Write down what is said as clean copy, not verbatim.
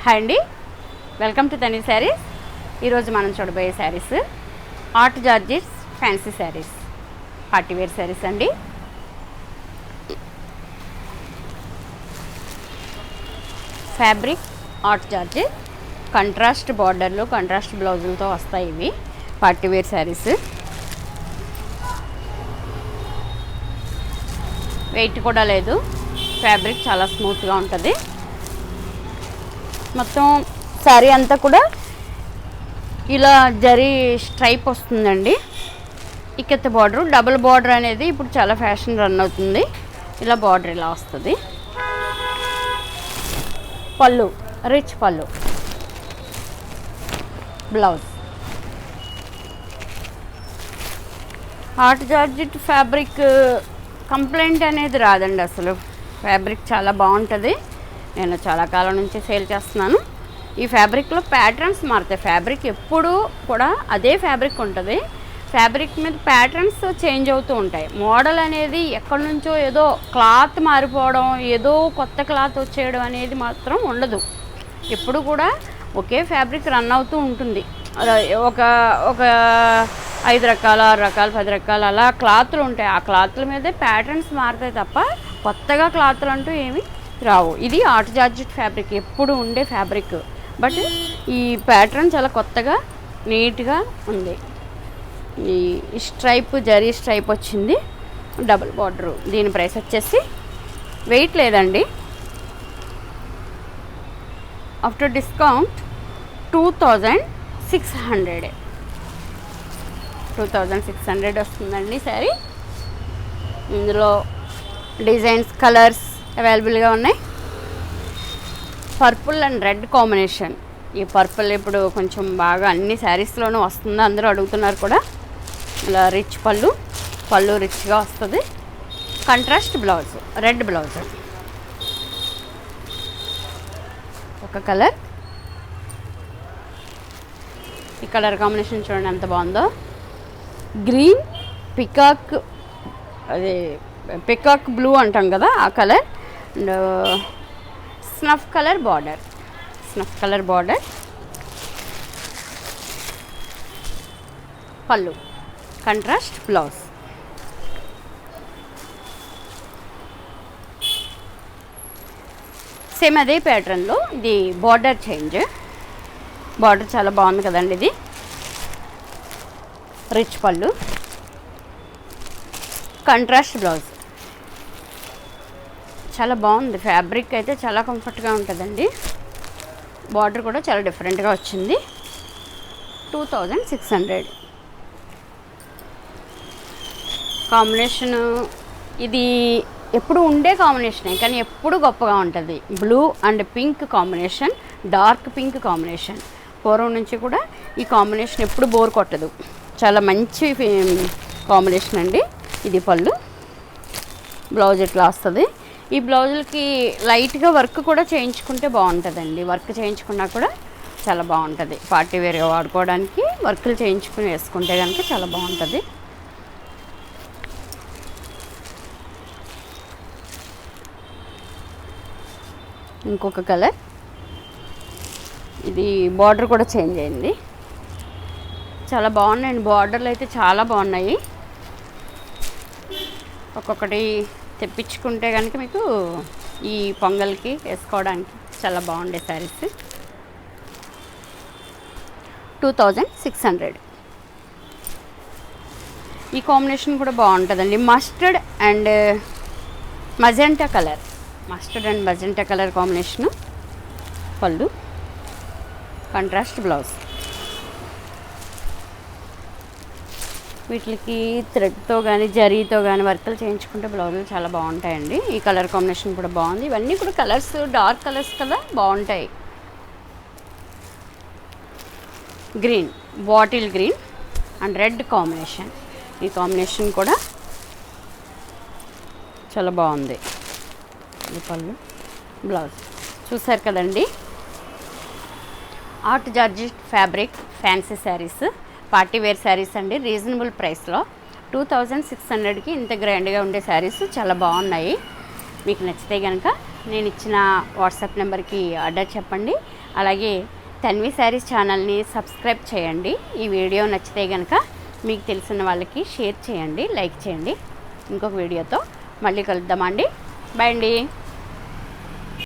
Hi అండి, welcome to తని శారీస్. ఈరోజు మనం చూడబోయే sarees art georgettes fancy saris, party wear saris అండి. ఫ్యాబ్రిక్ ఆర్ట్ జార్జెస్, కంట్రాస్ట్ బార్డర్లు, కంట్రాస్ట్ బ్లౌజులతో వస్తాయి. ఇవి పార్టీ వేర్ శారీస్. వెయిట్ కూడా లేదు, ఫ్యాబ్రిక్ చాలా స్మూత్గా ఉంటుంది. మొత్తం శారీ అంతా కూడా ఇలా జరీ స్ట్రైప్ వస్తుందండి. ఇక్కత్త బార్డర్, డబుల్ బార్డర్ అనేది ఇప్పుడు చాలా ఫ్యాషన్ రన్ అవుతుంది. ఇలా బార్డర్ ఇలా వస్తుంది. పళ్ళు రిచ్ పళ్ళు, blouse. Art georgette fabric complaint అనేది రాదండి. అసలు ఫ్యాబ్రిక్ చాలా బాగుంటుంది. నేను చాలా కాలం నుంచి సేల్ చేస్తున్నాను. ఈ ఫ్యాబ్రిక్లో ప్యాటర్న్స్ మారుతాయి. ఫ్యాబ్రిక్ ఎప్పుడూ కూడా అదే ఫ్యాబ్రిక్ ఉంటుంది. ఫ్యాబ్రిక్ మీద ప్యాటర్న్స్ చేంజ్ అవుతూ ఉంటాయి. మోడల్ అనేది ఎక్కడి నుంచో ఏదో క్లాత్ మారిపోవడం, ఏదో కొత్త క్లాత్ వచ్చేయడం అనేది మాత్రం ఉండదు. ఎప్పుడు కూడా ఒకే ఫ్యాబ్రిక్ రన్ అవుతూ ఉంటుంది. ఒక 5 రకాల, 6 రకాలు, 10 రకాలు అలా క్లాత్లు ఉంటాయి. ఆ క్లాత్ల మీదే ప్యాటర్న్స్ మారుతాయి తప్ప కొత్తగా క్లాత్లు అంటూ ఏమి రావు. ఇది ఆర్ట్ జార్జెట్ ఫ్యాబ్రిక్, ఎప్పుడు ఉండే ఫ్యాబ్రిక్. బట్ ఈ ప్యాటర్న్ చాలా కొత్తగా నీట్గా ఉంది. ఈ స్ట్రైప్, జరీ స్ట్రైప్ వచ్చింది, డబుల్ బార్డరు. దీని ప్రైస్ వచ్చేసి వెయిట్ లేదండి. ఆఫ్టర్ డిస్కౌంట్ 2600 2600 వస్తుందండి శారీ. ఇందులో డిజైన్స్, కలర్స్ అవైలబుల్గా ఉన్నాయి. Purple and red combination. ఈ పర్పుల్ ఇప్పుడు కొంచెం బాగా అన్ని శారీస్లోనూ వస్తుంది, అందరూ అడుగుతున్నారు కూడా. ఇలా రిచ్ పళ్ళు రిచ్గా వస్తుంది. Contrast blouse, red blouse. ఒక కలర్, ఈ కలర్ కాంబినేషన్ చూడండి ఎంత బాగుందో. గ్రీన్ పికాక్, అదే పికాక్ బ్లూ అంటాం కదా ఆ colour. And snuff colour border, పళ్ళు, కంట్రాస్ట్ బ్లౌజ్. సేమ్ అదే ప్యాటర్న్లో ఇది బార్డర్ చేంజ్. బార్డర్ చాలా బాగుంది కదండి. ఇది రిచ్ పళ్ళు, కంట్రాస్ట్ బ్లౌజ్. చాలా బాగుంది ఫ్యాబ్రిక్ అయితే, చాలా కంఫర్ట్గా ఉంటుందండి. బార్డర్ కూడా చాలా డిఫరెంట్గా వచ్చింది. 2600 కాంబినేషను. ఇది ఎప్పుడు ఉండే కాంబినేషనే, కానీ ఎప్పుడు గొప్పగా ఉంటుంది. Blue and pink combination, dark pink combination. పూర్వం నుంచి కూడా ఈ కాంబినేషన్ ఎప్పుడు బోర్ కొట్టదు. చాలా మంచి కాంబినేషన్ అండి. ఇది పళ్ళు, బ్లౌజ్ ఇట్లా వస్తుంది. ఈ బ్లౌజులకి లైట్గా వర్క్ కూడా చేయించుకుంటే బాగుంటుందండి. వర్క్ చేయించుకున్నా కూడా చాలా బాగుంటుంది. పార్టీ వేర్గా వాడుకోవడానికి వర్కులు చేయించుకుని వేసుకుంటే కనుక చాలా బాగుంటుంది. ఇంకొక కలర్, ఇది బార్డర్ కూడా చేంజ్ అయింది. చాలా బాగున్నాయండి బార్డర్లు అయితే, చాలా బాగున్నాయి. ఒక్కొక్కటి తెప్పించుకుంటే కనుక మీకు ఈ పొంగల్కి వేసుకోవడానికి చాలా బాగుండే శారీస్. 2600. ఈ కాంబినేషన్ కూడా బాగుంటుందండి. Mustard and magenta colour combination. పళ్ళు, కంట్రాస్ట్ బ్లౌజ్. వీటికి థ్రెడ్తో కానీ జరీతో కానీ వర్కులు చేయించుకుంటే బ్లౌజులు చాలా బాగుంటాయండి. ఈ కలర్ కాంబినేషన్ కూడా బాగుంది. ఇవన్నీ కూడా కలర్స్ డార్క్ కలర్స్ కదా, బాగుంటాయి. Green, bottle green and red combination. ఈ కాంబినేషన్ కూడా చాలా బాగుంది. ఈ పళ్ళు, బ్లౌజ్. చూసారు కదండి, art georgette fabric fancy saris, party wear saris అండి. రీజనబుల్ ప్రైస్లో 2600కి ఇంత గ్రాండ్గా ఉండే శారీస్ చాలా బాగున్నాయి. మీకు నచ్చితే కనుక నేను ఇచ్చిన వాట్సాప్ నెంబర్కి ఆర్డర్ చెప్పండి. అలాగే తన్వి శారీస్ ఛానల్ని సబ్స్క్రైబ్ చేయండి. ఈ వీడియో నచ్చితే కనుక మీకు తెలిసిన వాళ్ళకి షేర్ చేయండి, లైక్ చేయండి. ఇంకొక వీడియోతో మళ్ళీ కలుద్దామండి. బాయ్ అండి.